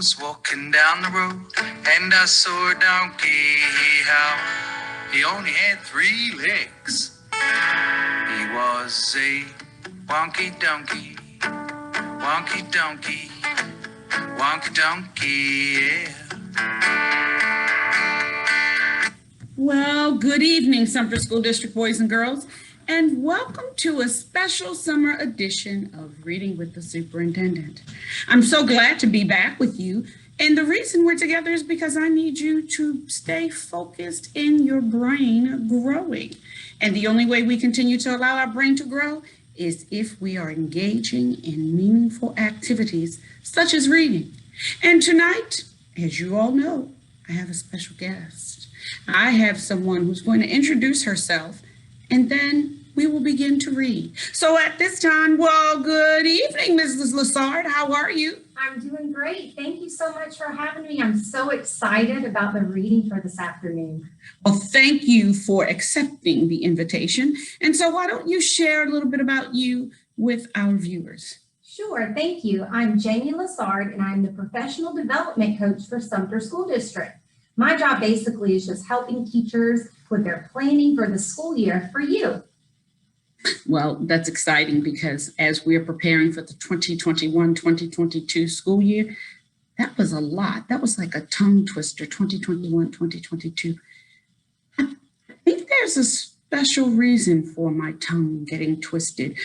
was walking down the road and I saw a donkey. How he only had 3 legs. He was a wonky donkey, wonky donkey, wonky donkey, yeah. Well, good evening, Sumter School District boys and girls, and welcome to a special summer edition of Reading with the Superintendent. I'm so glad to be back with you, and the reason we're together is because I need you to stay focused in your brain growing. And the only way we continue to allow our brain to grow is if we are engaging in meaningful activities such as reading. And tonight, as you all know, I have a special guest. I have someone who's going to introduce herself, and then we will begin to read. So at this time, well, good evening, Mrs. Lessard. How are you? I'm doing great. Thank you so much for having me. I'm so excited about the reading for this afternoon. Well, thank you for accepting the invitation. And so why don't you share a little bit about you with our viewers? Sure, thank you. I'm Jamie Lessard, and I'm the Professional Development Coach for Sumter School District. My job basically is just helping teachers with their planning for the school year for you. Well, that's exciting because as we're preparing for the 2021-2022 school year, that was a lot. That was like a tongue twister, 2021-2022. I think there's a special reason for my tongue getting twisted.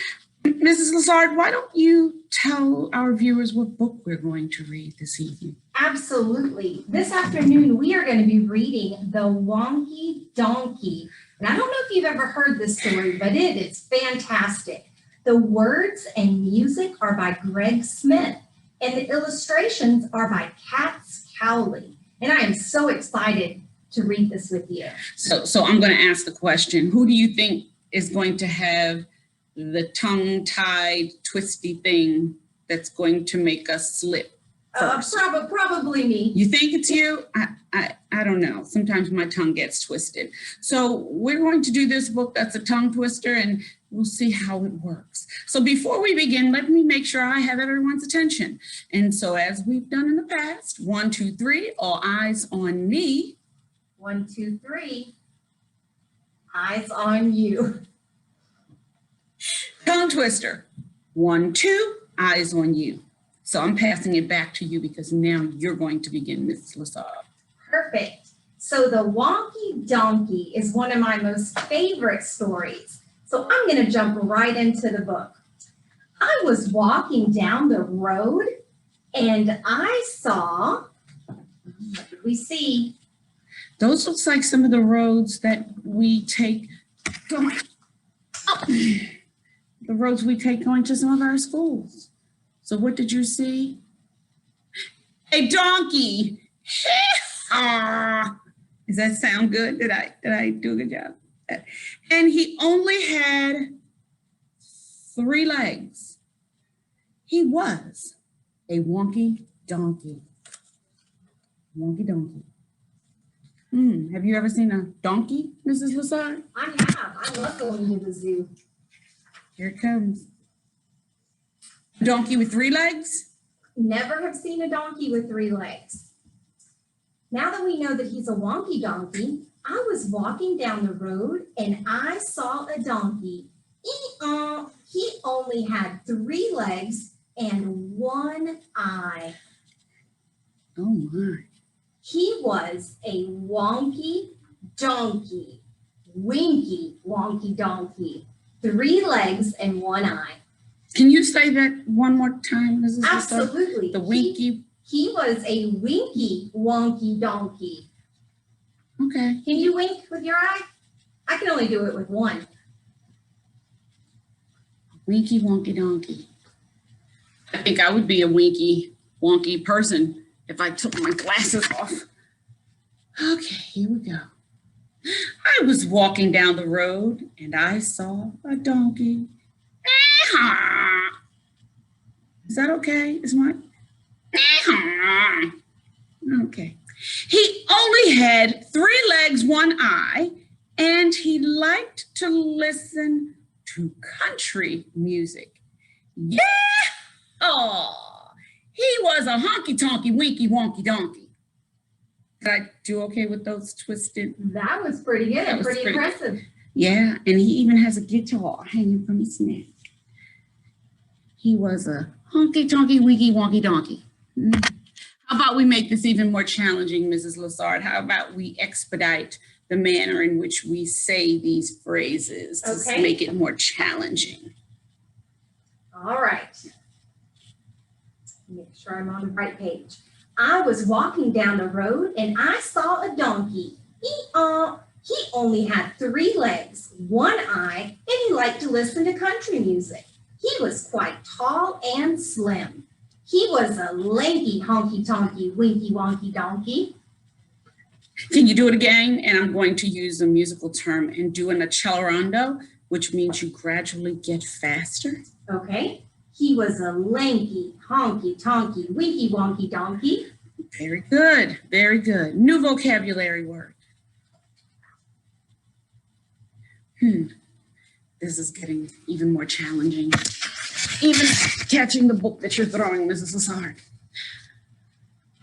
Mrs. Lessard, why don't you tell our viewers what book we're going to read this evening? Absolutely. This afternoon, we are going to be reading The Wonky Donkey. And I don't know if you've ever heard this story, but it is fantastic. The words and music are by Greg Smith, and the illustrations are by Katz Cowley. And I am so excited to read this with you. So I'm going to ask the question, who do you think is going to have the tongue-tied, twisty thing that's going to make us slip? Probably me. You think it's you? I don't know. Sometimes my tongue gets twisted. So we're going to do this book that's a tongue twister, and we'll see how it works. So before we begin, let me make sure I have everyone's attention. And so as we've done in the past, 1, 2, 3, all eyes on me. 1, 2, 3, eyes on you. Tongue twister. 1, 2, eyes on you. So I'm passing it back to you because now you're going to begin, Mrs. Lessard. Perfect. So The Wonky Donkey is one of my most favorite stories. So I'm going to jump right into the book. I was walking down the road and I saw, what did we see? Those looks like some of the roads that we take going up. The roads we take going to some of our schools. So what did you see? A donkey. Does that sound good? Did I do a good job? And he only had 3 legs. He was a wonky donkey. Wonky donkey. Have you ever seen a donkey, Mrs. Lessard? I have. I love going to the zoo. Here it comes. A donkey with 3 legs? Never have seen a donkey with 3 legs. Now that we know that he's a wonky donkey, I was walking down the road and I saw a donkey. He only had 3 legs and 1 eye. Oh my. He was a wonky donkey. Winky wonky donkey. 3 legs and 1 eye. Can you say that one more time, Mrs. Lessard? Absolutely. The winky. He was a winky wonky donkey. Okay. Can you wink with your eye? I can only do it with 1. Winky wonky donkey. I think I would be a winky wonky person if I took my glasses off. Okay, here we go. I was walking down the road and I saw a donkey. Is that okay? Is my okay? He only had 3 legs, 1 eye, and he liked to listen to country music. Yeah! Oh, He was a honky-tonky, winky, wonky donkey. Did I do okay with those twisted? That was pretty good. That was Pretty pretty good. impressive. Yeah, and he even has a guitar hanging from his neck. He was a honky-tonky, winky, wonky donkey. How about we make this even more challenging, Mrs. Lessard? How about we expedite the manner in which we say these phrases to make it more challenging? All right. Make sure I'm on the right page. I was walking down the road and I saw a donkey. He only had 3 legs, 1 eye, and he liked to listen to country music. He was quite tall and slim. He was a lanky, honky-tonky, winky, wonky donkey. Can you do it again? And I'm going to use a musical term and do an accelerando, which means you gradually get faster. Okay. He was a lanky, honky-tonky, winky, wonky donkey. Very good. Very good. New vocabulary word. This is getting even more challenging. Even catching the book that you're throwing, Mrs. Lessard.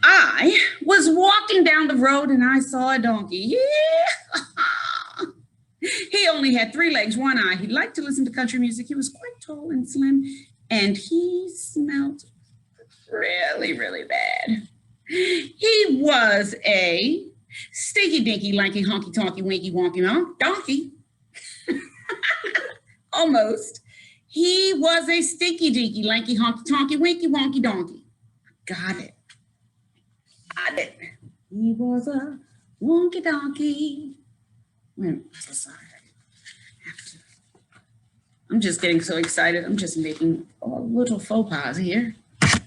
I was walking down the road and I saw a donkey. Yeah. He only had 3 legs, 1 eye. He liked to listen to country music. He was quite tall and slim, and he smelled really, really bad. He was a stinky, dinky, lanky, honky, tonky, winky, wonky, donkey. Almost. He was a stinky, dinky, lanky, honky, tonky, winky, wonky, donkey. Got it. Got it. He was a wonky donkey. Wait, sorry. I'm just getting so excited. I'm just making a little faux pas here. Got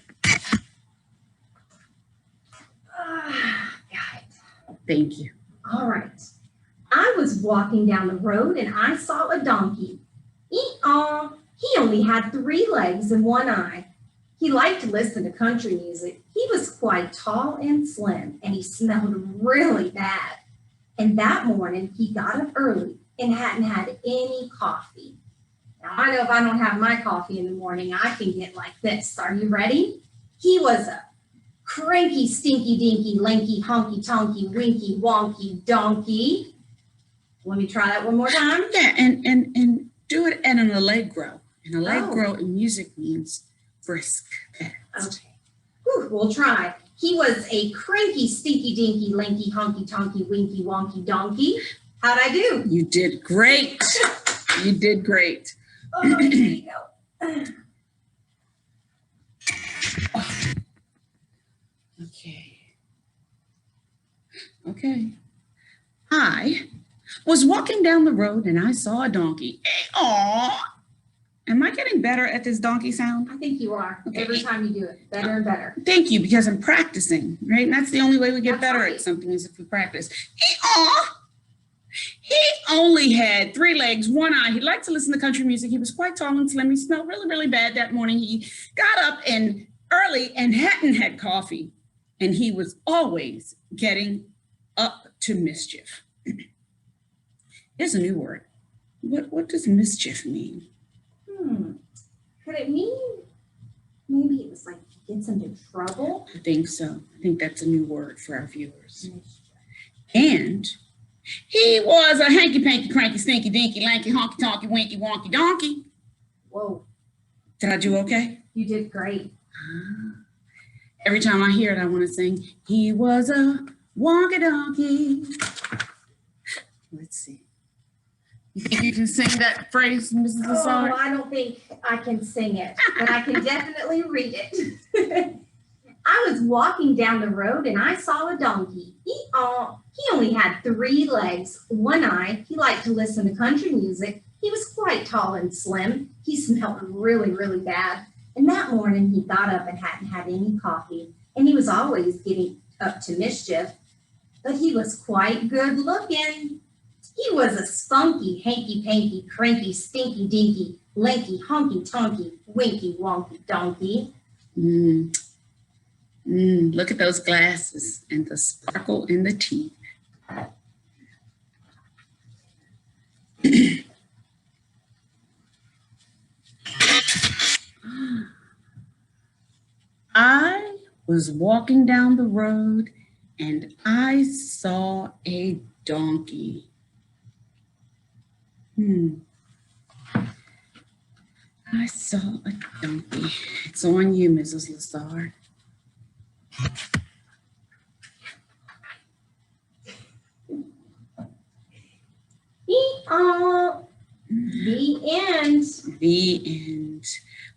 it. Thank you. All right. I was walking down the road and I saw a donkey. He only had 3 legs and 1 eye. He liked to listen to country music. He was quite tall and slim, and he smelled really bad. And that morning, he got up early and hadn't had any coffee. Now, I know if I don't have my coffee in the morning, I can get like this. Are you ready? He was a cranky, stinky, dinky, lanky, honky, tonky, winky, wonky donkey. Let me try that one more time. Yeah, and do it at an allegro. An allegro in music means brisk. Fast. Okay. Whew, we'll try. He was a cranky, stinky, dinky, lanky, honky, tonky, winky, wonky donkey. How'd I do? You did great. You did great. Oh, here you go. Okay. I was walking down the road and I saw a donkey. Aw. Am I getting better at this donkey sound? I think you are. Okay. Every time you do it, better and better. Thank you, because I'm practicing, right? And that's the only way we get That's better right. at something is if we practice. Aw. He only had 3 legs, 1 eye. He liked to listen to country music. He was quite tall and slim. He smelled really, really bad that morning. He got up and early and hadn't had coffee. And he was always getting up to mischief. Here's a new word. What does mischief mean? Could it mean maybe it was like he gets into trouble? I think so. I think that's a new word for our viewers. And he was a hanky-panky, cranky, stinky, dinky, lanky, honky-tonky, winky, wonky donkey. Whoa, Did I do okay? you did great. Every time I hear it, I want to sing, he was a wonky donkey. Let's see. You think you can sing that phrase, Mrs. Oh, Lessard? I don't think I can sing it, but I can definitely read it. I was walking down the road and I saw a donkey. He only had 3 legs, 1 eye. He liked to listen to country music. He was quite tall and slim. He smelled really, really bad. And that morning he got up and hadn't had any coffee. And he was always getting up to mischief. But he was quite good looking. He was a spunky, hanky-panky, cranky, stinky, dinky, lanky, honky-tonky, winky, wonky donkey. Look at those glasses and the sparkle in the teeth. I was walking down the road and I saw a donkey. I saw a donkey. It's on you, Mrs. Lessard. The end. The end.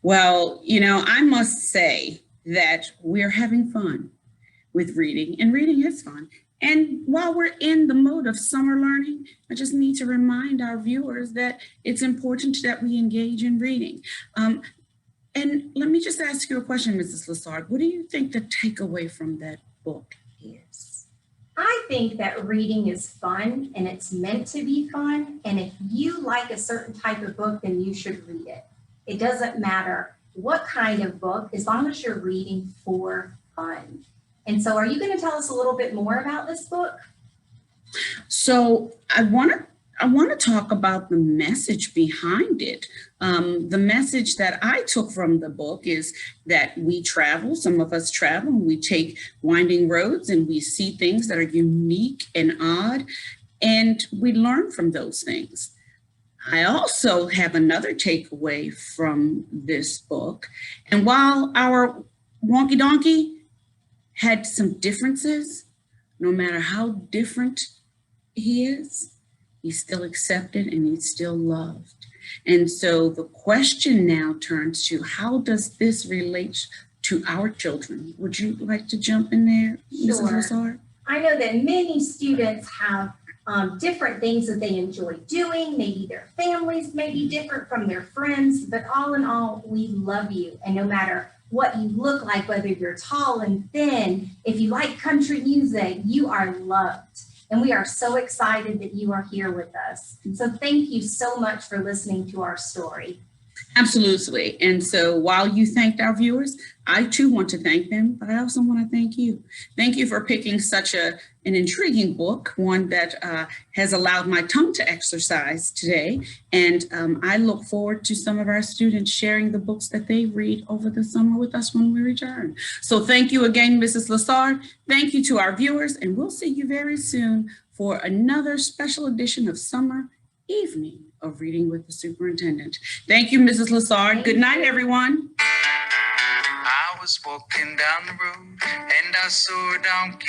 Well, I must say that we're having fun with reading, and reading is fun. And while we're in the mode of summer learning, I just need to remind our viewers that it's important that we engage in reading. And let me just ask you a question, Mrs. Lessard. What do you think the takeaway from that book is? I think that reading is fun and it's meant to be fun. And if you like a certain type of book, then you should read it. It doesn't matter what kind of book, as long as you're reading for fun. And so are you going to tell us a little bit more about this book? So I want to talk about the message behind it. The message that I took from the book is that we travel, some of us travel, and we take winding roads and we see things that are unique and odd, and we learn from those things. I also have another takeaway from this book. And while our Wonky Donkey had some differences, no matter how different he is, he's still accepted and he's still loved. And so the question now turns to, how does this relate to our children? Would you like to jump in there, Mrs. Lessard? I know that many students have different things that they enjoy doing. Maybe their families may be different from their friends, but all in all, we love you. And no matter what you look like, whether you're tall and thin, if you like country music, you are loved. And we are so excited that you are here with us. So thank you so much for listening to our story. Absolutely. And so while you thanked our viewers, I too want to thank them, but I also want to thank you. Thank you for picking such an intriguing book, one that has allowed my tongue to exercise today. And I look forward to some of our students sharing the books that they read over the summer with us when we return. So thank you again, Mrs. Lessard. Thank you to our viewers, and we'll see you very soon for another special edition of Summer Evening of Reading with the Superintendent. Thank you, Mrs. Lessard. Good night, everyone. I was walking down the road and I saw a donkey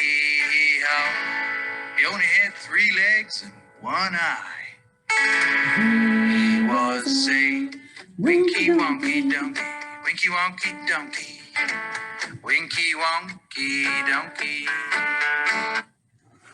howl. He only had 3 legs and 1 eye. He was a winky wonky donkey, winky wonky donkey, winky wonky donkey.